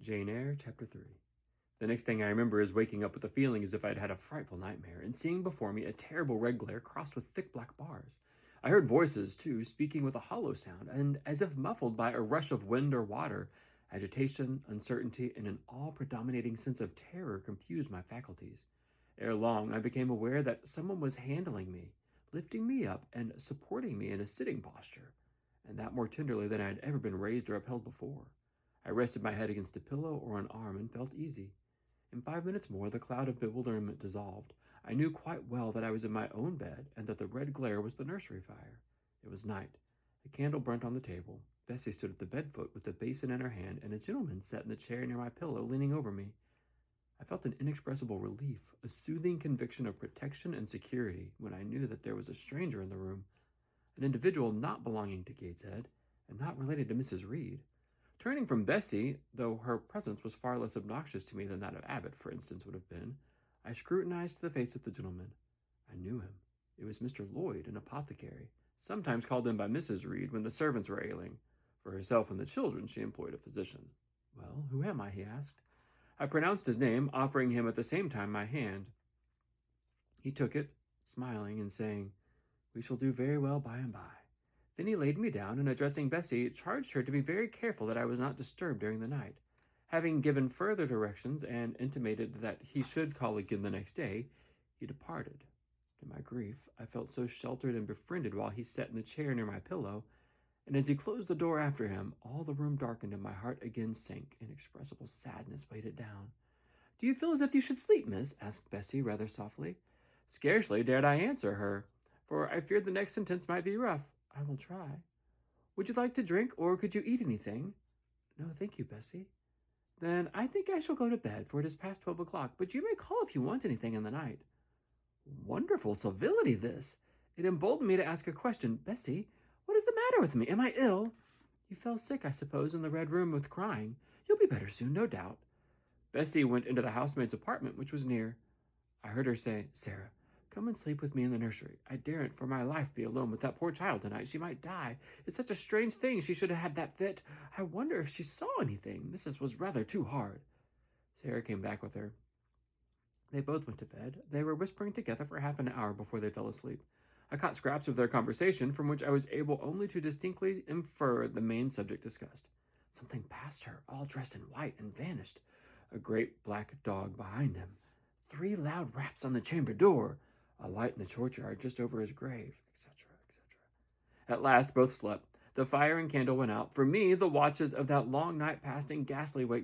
Jane Eyre, Chapter 3. The next thing I remember is waking up with a feeling as if I'd had a frightful nightmare and seeing before me a terrible red glare crossed with thick black bars. I heard voices, too, speaking with a hollow sound, and as if muffled by a rush of wind or water. Agitation, uncertainty, and an all-predominating sense of terror confused my faculties. Ere long, I became aware that someone was handling me, lifting me up, and supporting me in a sitting posture, and that more tenderly than I had ever been raised or upheld before. I rested my head against a pillow or an arm and felt easy. In 5 minutes more, the cloud of bewilderment dissolved. I knew quite well that I was in my own bed and that the red glare was the nursery fire. It was night. A candle burnt on the table. Bessie stood at the bed foot with the basin in her hand, and a gentleman sat in the chair near my pillow, leaning over me. I felt an inexpressible relief, a soothing conviction of protection and security when I knew that there was a stranger in the room, an individual not belonging to Gateshead and not related to Mrs. Reed. Turning from Bessie, though her presence was far less obnoxious to me than that of Abbott, for instance, would have been, I scrutinized the face of the gentleman. I knew him. It was Mr. Lloyd, an apothecary, sometimes called in by Mrs. Reed when the servants were ailing. For herself and the children she employed a physician. "Well, who am I?" he asked. I pronounced his name, offering him at the same time my hand. He took it, smiling and saying, "We shall do very well by and by." Then he laid me down, and addressing Bessie, charged her to be very careful that I was not disturbed during the night. Having given further directions and intimated that he should call again the next day, he departed. To my grief, I felt so sheltered and befriended while he sat in the chair near my pillow, and as he closed the door after him, all the room darkened and my heart again sank. Inexpressible sadness weighed it down. "Do you feel as if you should sleep, miss?" asked Bessie rather softly. Scarcely dared I answer her, for I feared the next sentence might be rough. "I will try." "Would you like to drink, or could you eat anything?" "No, thank you, Bessie." "Then I think I shall go to bed, for it is past 12 o'clock, but you may call if you want anything in the night." Wonderful civility, this! It emboldened me to ask a question. "Bessie, what is the matter with me? Am I ill?" "You fell sick, I suppose, in the Red Room with crying. You'll be better soon, no doubt." Bessie went into the housemaid's apartment, which was near. I heard her say, "Sarah, come and sleep with me in the nursery. I daren't for my life be alone with that poor child tonight. She might die. It's such a strange thing she should have had that fit. I wonder if she saw anything. Mrs. was rather too hard." Sarah came back with her. They both went to bed. They were whispering together for half an hour before they fell asleep. I caught scraps of their conversation, from which I was able only to distinctly infer the main subject discussed. Something passed her, all dressed in white, and vanished. A great black dog behind him. 3 loud raps on the chamber door. A light in the churchyard just over his grave, etc., etc. At last both slept. The fire and candle went out. For me, the watches of that long night passed in ghastly wakefulness.